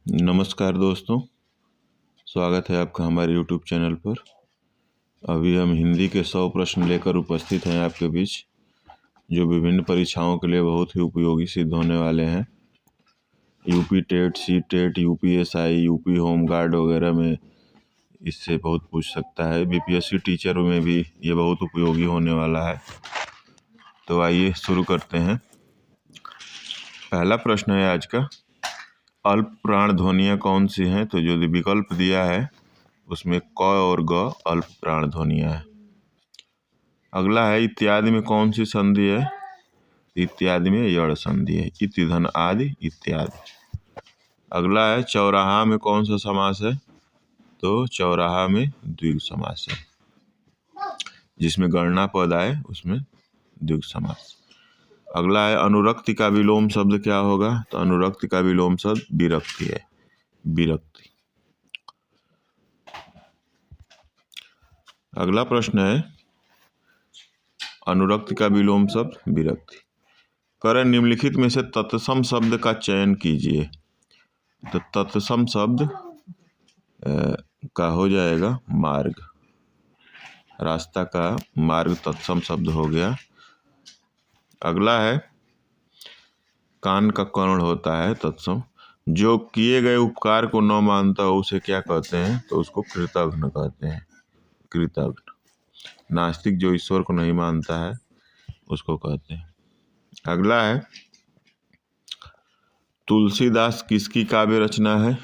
नमस्कार दोस्तों, स्वागत है आपका हमारे YouTube चैनल पर। अभी हम हिंदी के 100 प्रश्न लेकर उपस्थित हैं आपके बीच, जो विभिन्न परीक्षाओं के लिए बहुत ही उपयोगी सिद्ध होने वाले हैं। UP TET, C TET, UPSI, UP home guard वगैरह में इससे बहुत पूछ सकता है। बीपीएससी टीचर में भी ये बहुत उपयोगी होने वाला है। तो आइए शुरू करते हैं। पहला प्रश्न है आज का, अल्प प्राण ध्वनियाँ कौन सी हैं? तो जो विकल्प दिया है उसमें क और ग अल्प प्राण ध्वनियाँ हैं। अगला है, इत्यादि में कौन सी संधि है? इत्यादि में यड़ संधि है। इति धन आदि इत्यादि। अगला है, चौराहा में कौन सा समास है? तो चौराहा में द्विगु समास है। जिसमें गणना पद आए उसमें द्विगु समास। अगला है, अनुरक्ति का विलोम शब्द क्या होगा? तो अनुरक्ति का विलोम शब्द विरक्ति है। विरक्ति। अगला प्रश्न है, अनुरक्ति का विलोम शब्द विरक्ति। करें निम्नलिखित में से तत्सम शब्द का चयन कीजिए। तो तत्सम शब्द का हो जाएगा मार्ग। रास्ता का मार्ग तत्सम शब्द हो गया। अगला है, कान का कर्ण होता है तत्सम। जो किए गए उपकार को न मानता हो उसे क्या कहते हैं? तो उसको कृतघ्न कहते हैं। कृतघ्न। नास्तिक जो ईश्वर को नहीं मानता है उसको कहते हैं। अगला है, तुलसीदास किसकी काव्य रचना है?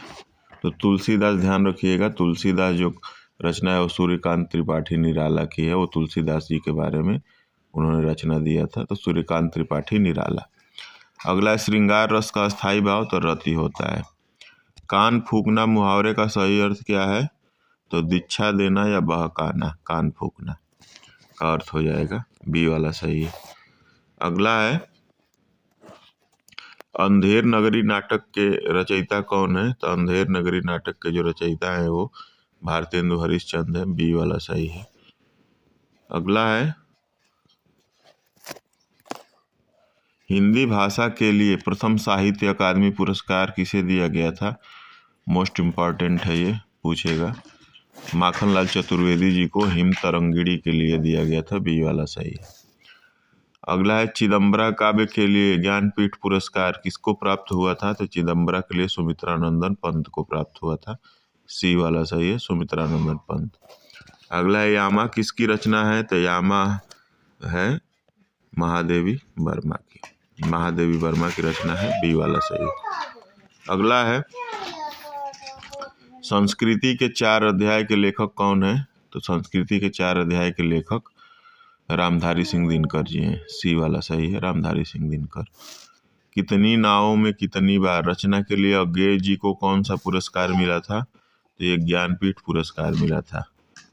तो तुलसीदास, ध्यान रखिएगा, तुलसीदास जो रचना है वो सूर्यकांत त्रिपाठी निराला की है। वो तुलसीदास जी के बारे में उन्होंने रचना दिया था। तो सूर्यकांत त्रिपाठी निराला। अगला है, श्रृंगार रस का स्थायी भाव तो रति होता है। कान फूकना मुहावरे का सही अर्थ क्या है? तो दीक्षा देना या बहकाना। कान फूकना का अर्थ हो जाएगा बी वाला सही है। अगला है, अंधेर नगरी नाटक के रचयिता कौन है? तो अंधेर नगरी नाटक के जो रचयिता है वो भारतेंदु हरिश्चंद्र है। बी वाला सही है। अगला है, हिंदी भाषा के लिए प्रथम साहित्य अकादमी पुरस्कार किसे दिया गया था? मोस्ट इम्पॉर्टेंट है ये, पूछेगा। माखनलाल चतुर्वेदी जी को हिम तरंगिणी के लिए दिया गया था। बी वाला सही है। अगला है, चिदम्बरा काव्य के लिए ज्ञानपीठ पुरस्कार किसको प्राप्त हुआ था? तो चिदम्बरा के लिए सुमित्रानंदन पंत को प्राप्त हुआ था। सी वाला सही है, सुमित्रानंदन पंत। अगला है, यामा किसकी रचना है? तो यामा है महादेवी वर्मा की। महादेवी वर्मा की रचना है। बी वाला सही है। अगला है, संस्कृति के 4 अध्याय के लेखक कौन है? तो संस्कृति के 4 अध्याय के लेखक रामधारी सिंह दिनकर जी हैं। सी वाला सही है, रामधारी सिंह दिनकर। कितनी नावों में कितनी बार रचना के लिए अज्ञेय जी को कौन सा पुरस्कार मिला था? तो ये ज्ञानपीठ पुरस्कार मिला था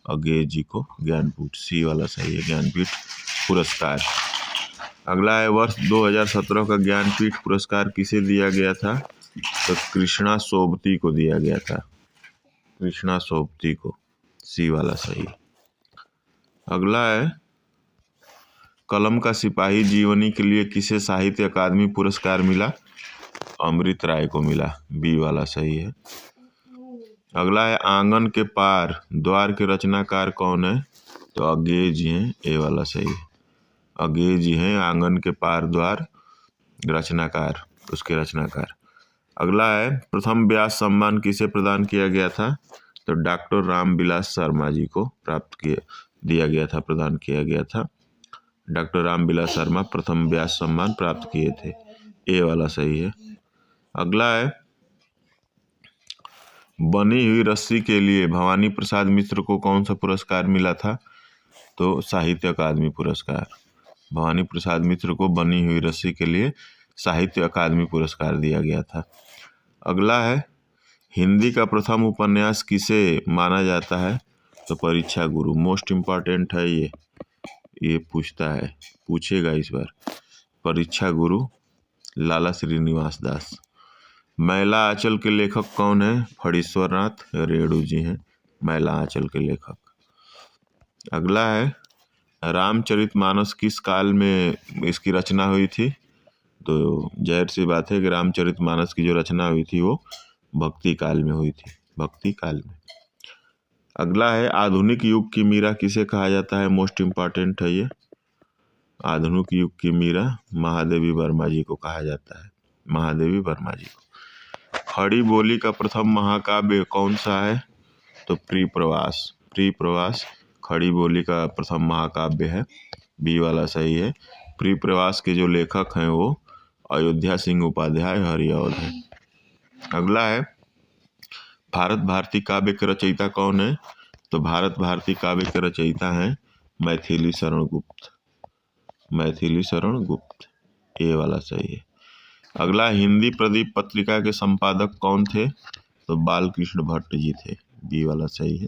अज्ञेय जी को। ज्ञानपीठ। सी वाला सही है, ज्ञानपीठ पुरस्कार। अगला है, वर्ष 2017 का ज्ञानपीठ पुरस्कार किसे दिया गया था? तो कृष्णा सोबती को दिया गया था। कृष्णा सोबती को। सी वाला सही। अगला है, कलम का सिपाही जीवनी के लिए किसे साहित्य अकादमी पुरस्कार मिला? अमृत राय को मिला। बी वाला सही है। अगला है, आंगन के पार द्वार के रचनाकार कौन है? तो अज्ञेय जी हैं। ए वाला सही है, अज्ञेय जी हैं आंगन के पार द्वार रचनाकार, उसके रचनाकार। अगला है, प्रथम व्यास सम्मान किसे प्रदान किया गया था? तो डॉक्टर रामविलास शर्मा जी को दिया गया था, प्रदान किया गया था। डॉक्टर रामविलास शर्मा प्रथम व्यास सम्मान प्राप्त किए थे। ए वाला सही है। अगला है, बनी हुई रस्सी के लिए भवानी प्रसाद मिश्र को कौन सा पुरस्कार मिला था? तो साहित्य अकादमी पुरस्कार। भवानी प्रसाद मिश्र को बनी हुई रस्सी के लिए साहित्य अकादमी पुरस्कार दिया गया था। अगला है, हिंदी का प्रथम उपन्यास किसे माना जाता है? तो परीक्षा गुरु। मोस्ट इम्पॉर्टेंट है ये पूछता है, पूछेगा इस बार। परीक्षा गुरु लाला श्रीनिवास दास। मैला आंचल के लेखक कौन है? फणीश्वर नाथ रेणु जी हैं मैला आंचल के लेखक। अगला है, रामचरितमानस किस काल में इसकी रचना हुई थी? तो जाहिर सी बात है कि रामचरितमानस की जो रचना हुई थी वो भक्ति काल में हुई थी, भक्ति काल में। अगला है आधुनिक युग की मीरा किसे कहा जाता है, मोस्ट इम्पॉर्टेंट है ये। आधुनिक युग की मीरा महादेवी वर्मा जी को कहा जाता है, महादेवी वर्मा जी को। खड़ी बोली का प्रथम महाकाव्य कौन सा है, तो प्रिय प्रवास, प्रिय प्रवास खड़ी बोली का प्रथम महाकाव्य है, बी वाला सही है। प्रिय प्रवास के जो लेखक हैं वो अयोध्या सिंह उपाध्याय हरिऔध है। अगला है भारत भारती काव्य के रचयिता कौन है, तो भारत भारती काव्य के रचयिता हैं मैथिली शरण गुप्त, मैथिली शरण गुप्त, ये वाला सही है। अगला हिंदी प्रदीप पत्रिका के संपादक कौन थे, तो बालकृष्ण भट्ट जी थे, बी वाला सही है,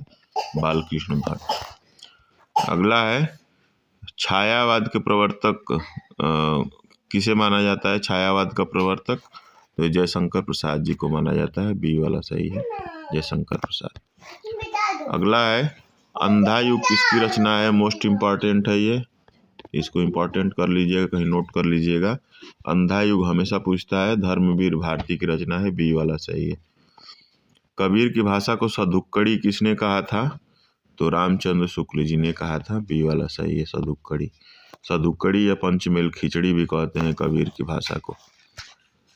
बालकृष्ण भट्ट। अगला है छायावाद के प्रवर्तक किसे माना जाता है, छायावाद का प्रवर्तक, तो जयशंकर प्रसाद जी को माना जाता है, बी वाला सही है, जयशंकर प्रसाद। अगला है अंधा युग किसकी रचना है, मोस्ट इम्पॉर्टेंट है ये, इसको इम्पोर्टेंट कर लीजिएगा, कहीं नोट कर लीजिएगा। अंधा युग हमेशा पूछता है, धर्मवीर भारती की रचना है, बी वाला सही है। कबीर की भाषा को सधुक्कड़ी किसने कहा था, तो रामचंद्र शुक्ल जी ने कहा था, बी वाला सही है, सधुक्कड़ी। सधुक्कड़ी या पंचमेल खिचड़ी भी कहते हैं कबीर की भाषा को।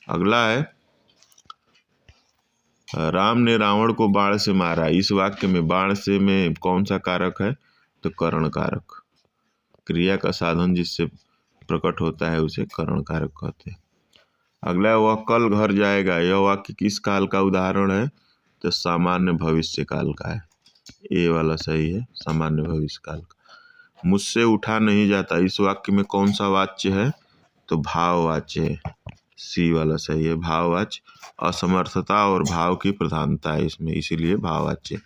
अगला है राम ने रावण को बाण से मारा, इस वाक्य में बाण से में कौन सा कारक है, तो करण कारक, क्रिया का साधन जिससे प्रकट होता है उसे करण कारक कहते हैं। अगला वह कल घर जाएगा, यह वाक्य किस काल का उदाहरण है, तो सामान्य भविष्य काल का है, ए वाला सही है, सामान्य भविष्य काल का। मुझसे उठा नहीं जाता, इस वाक्य में कौन सा वाच्य है, तो भाववाच्य है, सी वाला सही है, भाववाच्य। असमर्थता और भाव की प्रधानता है इसमें, इसीलिए भाववाच्य।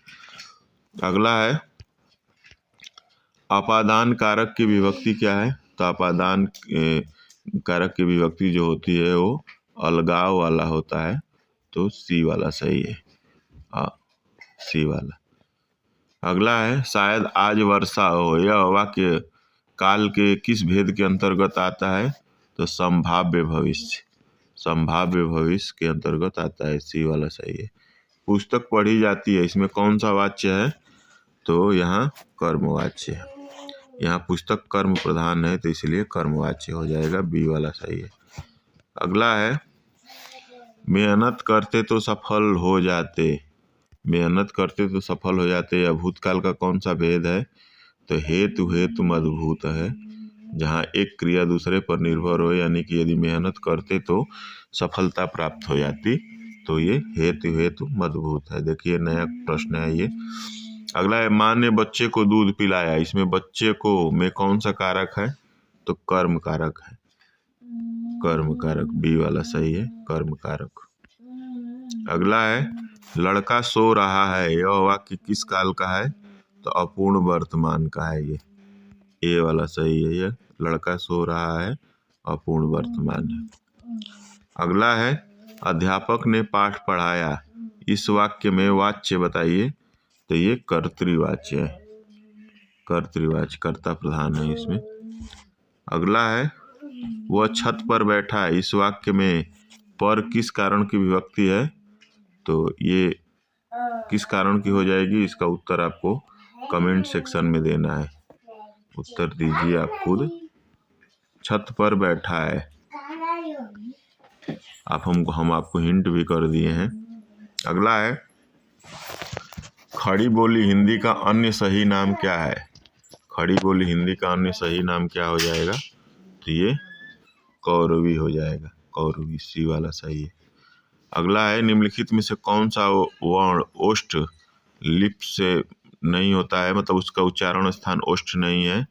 अगला है अपादान कारक की विभक्ति क्या है, तो अपादान कारक की विभक्ति जो होती है वो अलगाव वाला होता है, तो सी वाला सही है, सी वाला। अगला है शायद आज वर्षा हो, यह वाक्य काल के किस भेद के अंतर्गत आता है, तो संभाव्य भविष्य, संभाव्य भविष्य के अंतर्गत आता है, सी वाला सही है। पुस्तक पढ़ी जाती है, इसमें कौन सा वाच्य है, तो यहाँ कर्मवाच्य है, यहाँ पुस्तक कर्म प्रधान है तो इसलिए कर्मवाच्य हो जाएगा, बी वाला सही है। अगला है मेहनत करते तो सफल हो जाते, मेहनत करते तो सफल हो जाते, या भूतकाल का कौन सा भेद है, तो हेतु हेतु मदभूत है, जहाँ एक क्रिया दूसरे पर निर्भर हो, यानी कि यदि मेहनत करते तो सफलता प्राप्त हो जाती, तो ये हेतु हेतु मदभूत है। देखिए नया प्रश्न है ये। अगला है माँ ने बच्चे को दूध पिलाया, इसमें बच्चे को में कौन सा कारक है, तो कर्म कारक है, कर्म कारक, बी वाला सही है, कर्म कारक। अगला है लड़का सो रहा है, यह वाक्य किस काल का है, तो अपूर्ण वर्तमान का है, ये ए वाला सही है, ये लड़का सो रहा है अपूर्ण वर्तमान है। अगला है अध्यापक ने पाठ पढ़ाया, इस वाक्य में वाच्य बताइए, तो ये कर्तृवाच्य है, कर्तृवाच्य, कर्ता प्रधान है इसमें। अगला है वह छत पर बैठा है, इस वाक्य में पर किस कारण की विभक्ति है, तो ये किस कारण की हो जाएगी, इसका उत्तर आपको कमेंट सेक्शन में देना है, उत्तर दीजिए आप खुद। छत पर बैठा है, हम आपको हिंट भी कर दिए हैं। अगला है खड़ी बोली हिंदी का अन्य सही नाम क्या है, खड़ी बोली हिंदी का अन्य सही नाम क्या हो जाएगा, तो ये कौरवी हो जाएगा, कौरवी, सी वाला सही है। अगला है निम्नलिखित में से कौन सा वर्ण ओष्ठ लिप से नहीं होता है, मतलब उसका उच्चारण स्थान ओष्ठ नहीं है,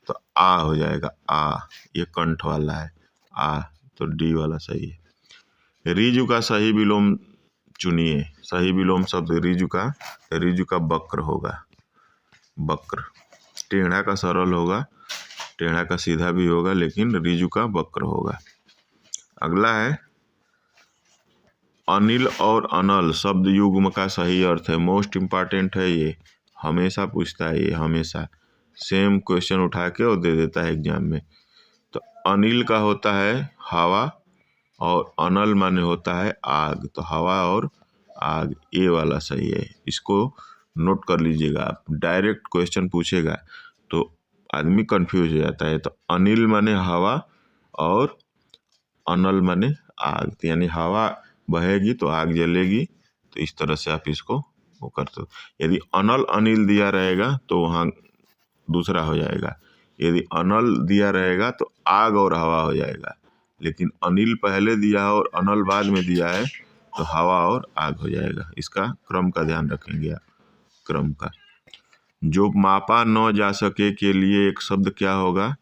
तो आ हो जाएगा, आ, ये कंठ वाला है, आ, तो डी वाला सही है। ऋजु का सही विलोम चुनिए, सही विलोम शब्द ऋजु का वक्र होगा, वक्र, टेढ़ा का सरल होगा, टेढ़ा का सीधा भी होगा, लेकिन ऋजु का वक्र होगा। अगला है अनिल और अनल शब्द युग्म का सही अर्थ है, मोस्ट इम्पॉर्टेंट है ये, हमेशा पूछता है ये, हमेशा सेम क्वेश्चन उठा के और दे देता है एग्जाम में। तो अनिल का होता है हवा और अनल माने होता है आग, तो हवा और आग, ए वाला सही है। इसको नोट कर लीजिएगा आप, डायरेक्ट क्वेश्चन पूछेगा तो आदमी कंफ्यूज हो जाता है। तो अनिल माने हवा और अनल माने आग, तो यानी हवा बहेगी तो आग जलेगी। तो इस तरह से आप इसको वो करते हो। यदि अनल अनिल दिया रहेगा तो वहाँ दूसरा हो जाएगा, यदि अनल दिया रहेगा तो आग और हवा हो जाएगा, लेकिन अनिल पहले दिया और अनल बाद में दिया है तो हवा और आग हो जाएगा। इसका क्रम का ध्यान रखेंगे आप, क्रम का। जो मापा न जा सके के लिए एक शब्द क्या होगा,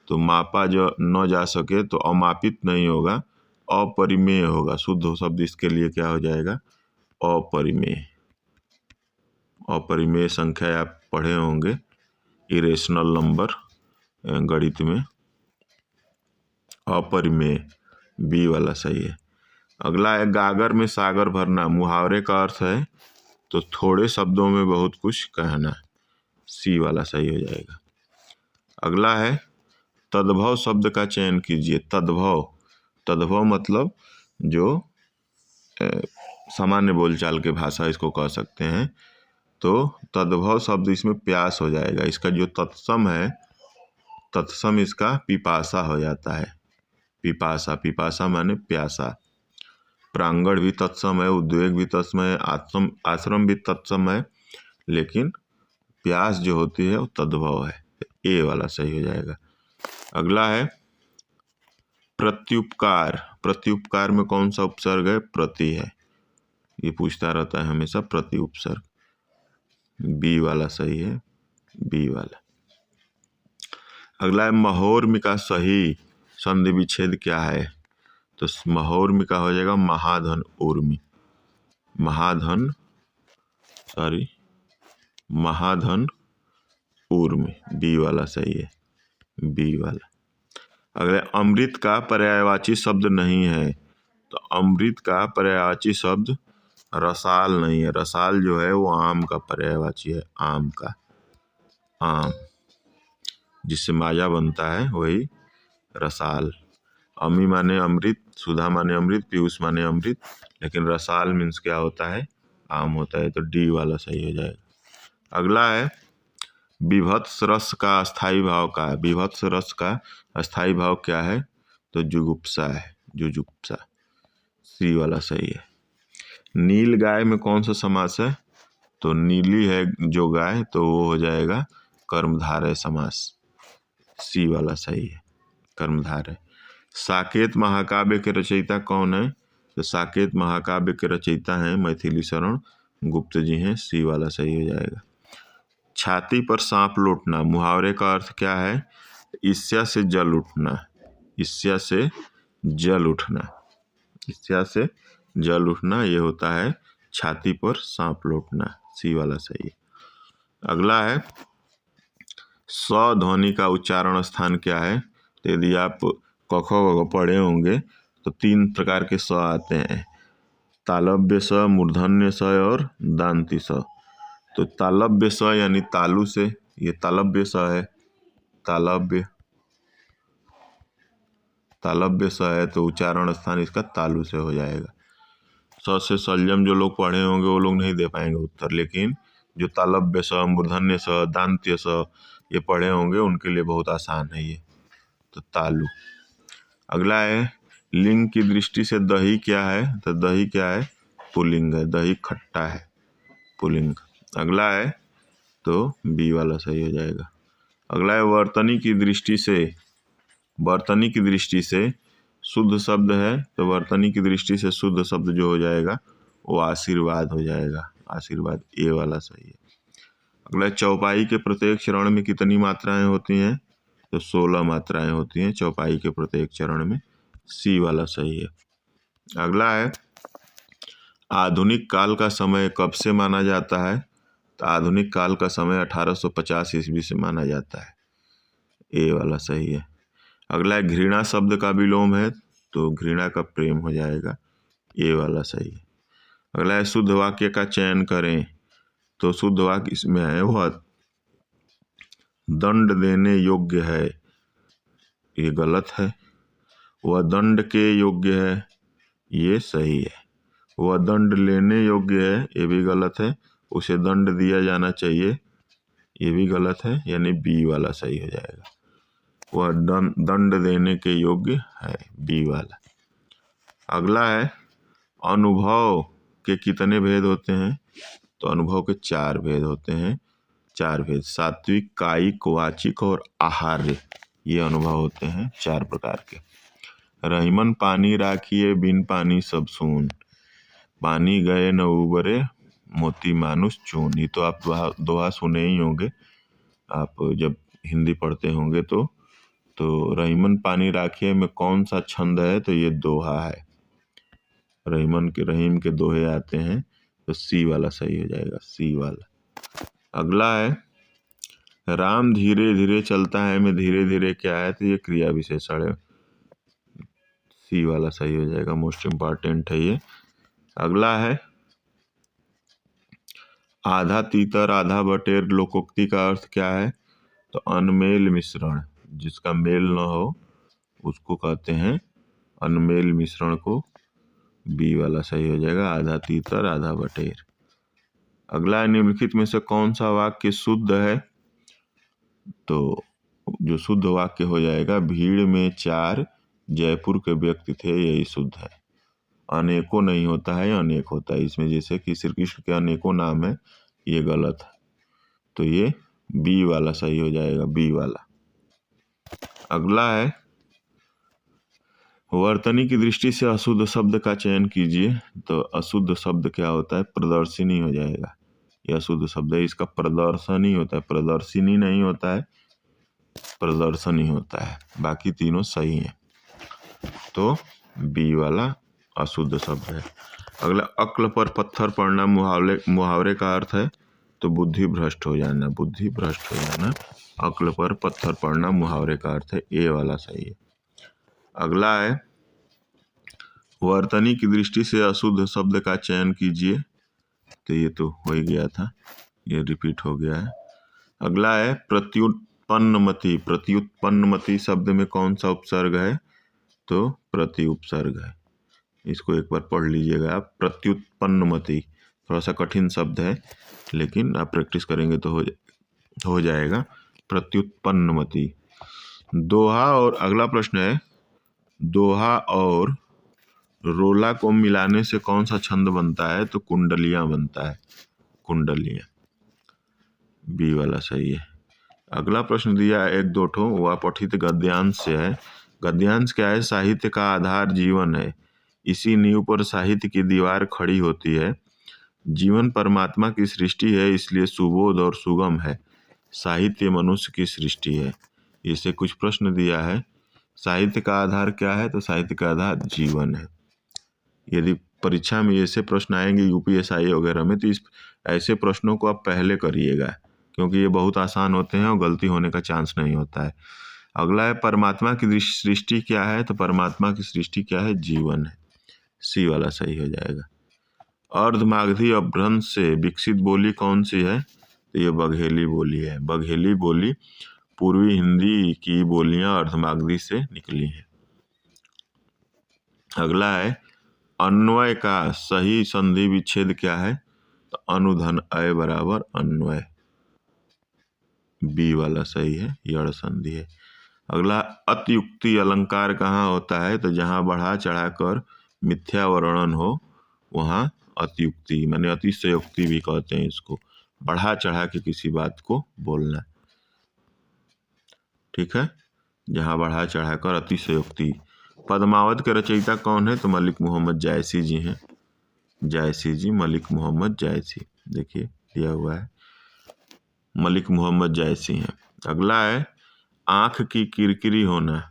तो मापा जो न जा सके तो अमापित नहीं होगा, अपरिमेय होगा। शुद्ध शब्द इसके लिए क्या हो जाएगा, अपरिमेय। अपरिमेय संख्या आप पढ़े होंगे इरेशनल नंबर गणित में, अपरिमेय, बी वाला सही है। अगला है गागर में सागर भरना। मुहावरे का अर्थ है तो थोड़े शब्दों में बहुत कुछ कहना, सी वाला सही हो जाएगा। अगला है तद्भव शब्द का चयन कीजिए। तद्भव, तद्भव मतलब जो सामान्य बोलचाल के भाषा इसको कह सकते हैं। तो तद्भव शब्द इसमें प्यास हो जाएगा। इसका जो तत्सम है, तत्सम इसका पिपासा हो जाता है। पिपासा, पिपासा माने प्यासा। प्रांगण भी तत्सम है, उद्वेग भी तत्सम है, आश्रम भी तत्सम है, लेकिन प्यास जो होती है वो तद्भव है। ए वाला सही हो जाएगा। अगला है प्रत्युपकार। प्रत्युपकार में कौन सा उपसर्ग है, प्रति है। ये पूछता रहता है हमेशा, प्रति उपसर्ग, बी वाला सही है, बी वाला। अगला है महोर्मी का सही संधि विच्छेद क्या है, तो महोर्मी का हो जाएगा महाधन उर्मी। महाधन, सॉरी, महाधन उर्मी, बी वाला सही है, बी वाला। अगले अमृत का पर्यायवाची शब्द नहीं है, तो अमृत का पर्यायवाची शब्द रसाल नहीं है। रसाल जो है वो आम का पर्यायवाची है, आम का, आम जिससे माजा बनता है वही रसाल। अमी माने अमृत, सुधा माने अमृत, पीयूष माने अमृत, लेकिन रसाल मीन्स क्या होता है, आम होता है। तो डी वाला सही हो जाएगा। अगला है विभत्स रस का अस्थाई भाव का। विभत्स रस का अस्थाई भाव क्या है, तो जुगुप्सा है, जुजुप्सा, सी वाला सही है। नील गाय में कौन सा समास है, तो नीली है जो गाय, तो वो हो जाएगा कर्मधारय समास, सी वाला सही है, कर्मधारय। साकेत महाकाव्य के रचयिता कौन है, तो साकेत महाकाव्य के रचयिता हैं मैथिली शरण गुप्त जी हैं, सी वाला सही हो जाएगा। छाती पर सांप लौटना। मुहावरे का अर्थ क्या है, ईर्ष्या से जल उठना, ईर्ष्या से जल उठना, ईर्ष्या से जल उठना, ये होता है छाती पर सांप लौटना, सी वाला सही है। अगला है स ध्वनि का उच्चारण स्थान क्या है, तो यदि आप क ख ग घ पढ़े होंगे तो 3 प्रकार के स आते हैं, तालव्य स, मूर्धन्य स और दांती स। तो तालव्य स यानी तालु से, ये तालव्य स है, तालव्य, तालव्य स है, तो उच्चारण स्थान इसका तालु से हो जाएगा। स से सल्यम जो लोग पढ़े होंगे वो लोग नहीं दे पाएंगे उत्तर, लेकिन जो तालव्य स, मूर्धन्य स, दांत्य स ये पढ़े होंगे उनके लिए बहुत आसान है ये, तो तालु। अगला है लिंग की दृष्टि से दही क्या है, तो दही क्या है, पुल्लिंग है, दही खट्टा है, पुल्लिंग। अगला है तो बी वाला सही हो जाएगा। अगला है वर्तनी की दृष्टि से। वर्तनी की दृष्टि से शुद्ध शब्द है, तो वर्तनी की दृष्टि से शुद्ध शब्द जो हो जाएगा वो आशीर्वाद हो जाएगा, आशीर्वाद, ए वाला सही है। अगला चौपाई के प्रत्येक चरण में कितनी मात्राएं होती हैं, तो 16 मात्राएं होती हैं चौपाई के प्रत्येक चरण में, सी वाला सही है। अगला है आधुनिक काल का समय कब से माना जाता है, तो आधुनिक काल का समय 1850 ईस्वी से माना जाता है, ए वाला सही है। अगला है घृणा शब्द का विलोम है, तो घृणा का प्रेम हो जाएगा, ए वाला सही है। अगला है शुद्ध वाक्य का चयन करें, तो शुद्ध वाक्य इसमें है वह दंड देने योग्य है, ये गलत है, वह दंड के योग्य है, ये सही है। वह दंड लेने योग्य है, ये भी गलत है। उसे दंड दिया जाना चाहिए, ये भी गलत है, यानी बी वाला सही हो जाएगा। वह दंड देने के योग्य है, बी वाला। अगला है अनुभव के कितने भेद होते हैं? तो अनुभव के 4 भेद होते हैं। 4 भेद, सात्विक, कायिक, वाचिक और आहार्य, ये अनुभव होते हैं 4 प्रकार के। रहीमन पानी राखिए, बिन पानी सब सून, पानी गए न उबरे, मोती मानुष चून। ये तो आप दोहा सुने ही होंगे, आप जब हिंदी पढ़ते होंगे तो रहीमन पानी राखिए में कौन सा छंद है? तो ये दोहा है। रहीम के दोहे आते हैं, तो सी वाला सही हो जाएगा, सी वाला। अगला है राम धीरे धीरे चलता है में धीरे धीरे क्या है? तो ये क्रिया विशेषण है, सी वाला सही हो जाएगा, मोस्ट इम्पॉर्टेंट है ये। अगला है आधा तीतर आधा बटेर, लोकोक्ति का अर्थ क्या है? तो अनमेल मिश्रण, जिसका मेल न हो उसको कहते हैं अनमेल मिश्रण को, बी वाला सही हो जाएगा, आधा तीतर आधा बटेर। अगला है निम्नलिखित में से कौन सा वाक्य शुद्ध है? तो जो शुद्ध वाक्य हो जाएगा, भीड़ में 4 जयपुर के व्यक्ति थे, यही शुद्ध है। अनेकों नहीं होता है, अनेक होता है इसमें, जैसे कि श्री कृष्ण के अनेकों नाम है, ये गलत है, तो ये बी वाला सही हो जाएगा, बी वाला। अगला है वर्तनी की दृष्टि से अशुद्ध शब्द का चयन कीजिए। तो अशुद्ध शब्द क्या होता है? प्रदर्शिनी हो जाएगा, यह अशुद्ध शब्द है, इसका प्रदर्शनी होता है, प्रदर्शिनी नहीं होता है, प्रदर्शनी होता है। बाकी तीनों सही हैं, तो बी वाला अशुद्ध शब्द है। अगला अक्ल पर पत्थर पड़ना मुहावरे का अर्थ है, तो बुद्धि भ्रष्ट हो जाना, बुद्धि भ्रष्ट हो जाना। अक्ल पर पत्थर पड़ना मुहावरे का अर्थ है, ए वाला सही है। अगला है वर्तनी की दृष्टि से अशुद्ध शब्द का चयन कीजिए। तो ये तो हो ही गया था, ये रिपीट हो गया है। अगला है प्रत्युत्पन्नमति, प्रत्युत्पन्नमति शब्द में कौन सा उपसर्ग है? तो प्रति उपसर्ग है, इसको एक बार पढ़ लीजिएगा आप। प्रत्युत्पन्नमति थोड़ा सा कठिन शब्द है, लेकिन आप प्रैक्टिस करेंगे तो हो जाएगा, प्रत्युत्पन्नमति। दोहा और अगला प्रश्न है दोहा और रोला को मिलाने से कौन सा छंद बनता है? तो कुंडलियां बनता है, कुंडलियां, बी वाला सही है। अगला प्रश्न दिया है 1-2 ठो, वह पठित गद्यांश से है। गद्यांश क्या है? साहित्य का आधार जीवन है, इसी नींव पर साहित्य की दीवार खड़ी होती है। जीवन परमात्मा की सृष्टि है, इसलिए सुबोध और सुगम है। साहित्य मनुष्य की सृष्टि है। इसे कुछ प्रश्न दिया है, साहित्य का आधार क्या है? तो साहित्य का आधार जीवन है। यदि परीक्षा में ऐसे प्रश्न आएंगे यूपीएसआई वगैरह में, तो इस ऐसे प्रश्नों को आप पहले करिएगा, क्योंकि ये बहुत आसान होते हैं और गलती होने का चांस नहीं होता है। अगला है परमात्मा की सृष्टि क्या है? तो परमात्मा की सृष्टि क्या है? जीवन है, सी वाला सही हो जाएगा। अर्धमागधी अपभ्रंश से विकसित बोली कौन सी है? तो ये बघेली बोली है, बघेली बोली पूर्वी हिंदी की बोलियां अर्धमागधी से निकली हैं। अगला है अन्वय का सही संधि विच्छेद क्या है? तो अनुधन अय बराबर अन्वय, बी वाला सही है, यड़ संधि है। अगला अतियुक्ति अलंकार कहाँ होता है? तो जहाँ बढ़ा चढ़ा कर मिथ्या वर्णन हो वहाँ अतियुक्ति, माने अतिशयोक्ति भी कहते हैं इसको, बढ़ा चढ़ा के किसी बात को बोलना, ठीक है, जहाँ बढ़ा चढ़ा कर अतिशयोक्ति। पद्मावत के रचयिता कौन है? तो मलिक मोहम्मद जायसी जी हैं, जायसी जी, मलिक मोहम्मद जायसी, देखिए दिया हुआ है, मलिक मोहम्मद जायसी हैं। अगला है आँख की किरकिरी होना,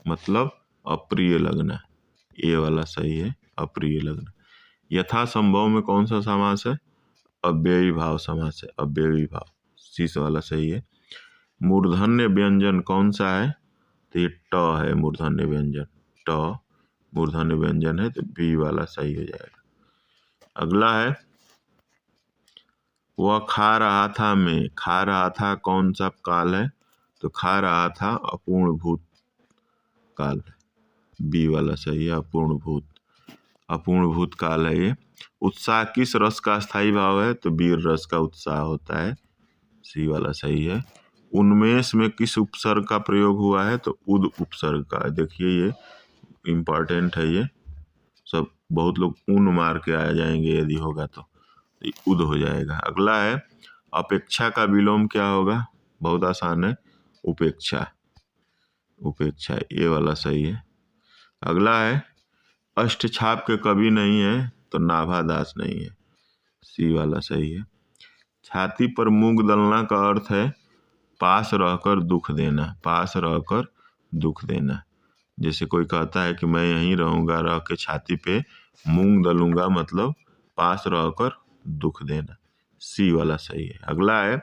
मतलब अप्रिय लगना, ये वाला सही है, अप्रिय लगना। यथासंभव में कौन सा समास है? अव्ययी भाव समास है, अव्ययी भाव, सी वाला सही है। मूर्धन्य व्यंजन कौन सा है? तो ये ट है, मूर्धन्य व्यंजन, ट मूर्धन्य व्यंजन है, तो बी वाला सही हो जाएगा। अगला है वह खा रहा था में, खा रहा था कौन सा काल है? तो खा रहा था अपूर्ण भूत काल, बी वाला सही है, अपूर्ण भूत। अपूर्ण भूतकाल है ये। उत्साह किस रस का स्थायी भाव है? तो वीर रस का उत्साह होता है, सी वाला सही है। उन्मेष में किस उपसर्ग का प्रयोग हुआ है? तो उद उपसर्ग का। देखिए ये इम्पॉर्टेंट है, ये सब बहुत लोग ऊन मार के आ जाएंगे यदि होगा तो उद हो जाएगा। अगला है अपेक्षा का विलोम क्या होगा? बहुत आसान है, उपेक्षा। उपेक्षा ये वाला सही है। अगला है अष्टछाप के कवि नहीं है? तो नाभादास नहीं है, सी वाला सही है। छाती पर मूंग दलना का अर्थ है पास रहकर दुख देना, पास रहकर दुख देना। जैसे कोई कहता है कि मैं यहीं रहूंगा, रह के छाती पे मूंग दलूंगा, मतलब पास रहकर दुख देना, सी वाला सही है। अगला है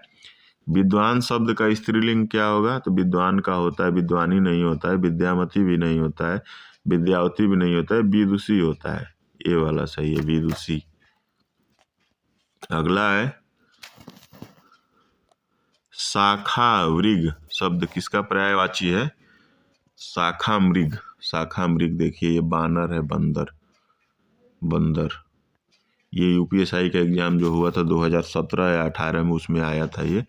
विद्वान शब्द का स्त्रीलिंग क्या होगा? तो विद्वान का होता है, विद्वानी नहीं होता है, विद्यामती भी नहीं होता है, विद्यावती भी नहीं होता है, विदुषी होता है, ये वाला सही है, विदुषी। अगला है शाखा वृग शब्द किसका पर्यायवाची है? शाखा मृग। शाखा मृग देखिए ये बानर है, बंदर, बंदर। ये यूपीएसआई का एग्जाम जो हुआ था 2017 या 18 में, उसमें आया था ये।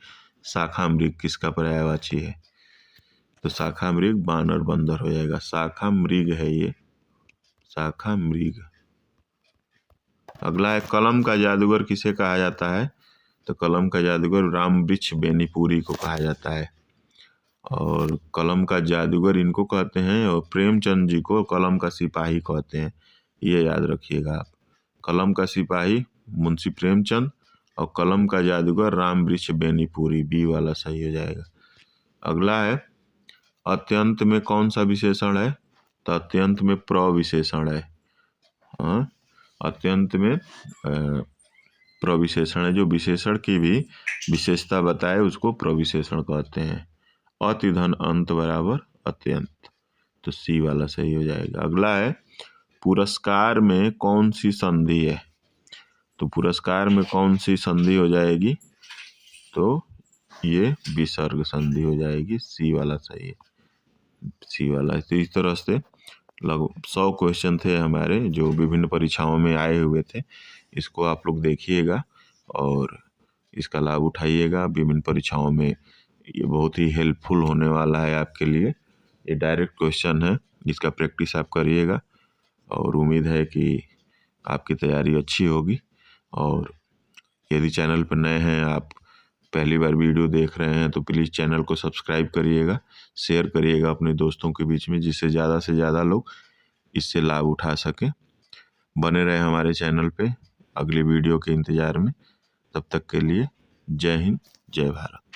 शाखा मृग किसका पर्यायवाची है? तो शाखा मृग बानर बंदर हो जाएगा, शाखा मृग है ये, शाखा मृग। अगला है कलम का जादूगर किसे कहा जाता है? तो कलम का जादूगर राम वृक्ष बेनीपुरी को कहा जाता है। और कलम का जादूगर इनको कहते हैं, और प्रेमचंद जी को कलम का सिपाही कहते हैं, ये याद रखिएगा आप। कलम का सिपाही मुंशी प्रेमचंद और कलम का जादूगर राम वृक्ष बेनीपुरी, बी वाला सही हो जाएगा। अगला है अत्यंत में कौन सा विशेषण है? तो अत्यंत में प्रविशेषण है। हाँ, अत्यंत में प्रविशेषण है, जो विशेषण की भी विशेषता बताए उसको प्रविशेषण कहते हैं। अति धन अंत बराबर अत्यंत, तो सी वाला सही हो जाएगा। अगला है पुरस्कार में कौन सी संधि है? तो पुरस्कार में कौन सी संधि हो जाएगी? तो ये विसर्ग संधि हो जाएगी, सी वाला सही है, सी वाला। तो इस तरह से लगभग 100 क्वेश्चन थे हमारे जो विभिन्न परीक्षाओं में आए हुए थे। इसको आप लोग देखिएगा और इसका लाभ उठाइएगा। विभिन्न परीक्षाओं में ये बहुत ही हेल्पफुल होने वाला है आपके लिए। ये डायरेक्ट क्वेश्चन है, इसका प्रैक्टिस आप करिएगा और उम्मीद है कि आपकी तैयारी अच्छी होगी। और यदि चैनल पर नए हैं, आप पहली बार वीडियो देख रहे हैं, तो प्लीज़ चैनल को सब्सक्राइब करिएगा, शेयर करिएगा अपने दोस्तों के बीच में, जिससे ज़्यादा से ज़्यादा लोग इससे लाभ उठा सकें। बने रहे हमारे चैनल पे अगली वीडियो के इंतज़ार में। तब तक के लिए जय हिंद, जय भारत।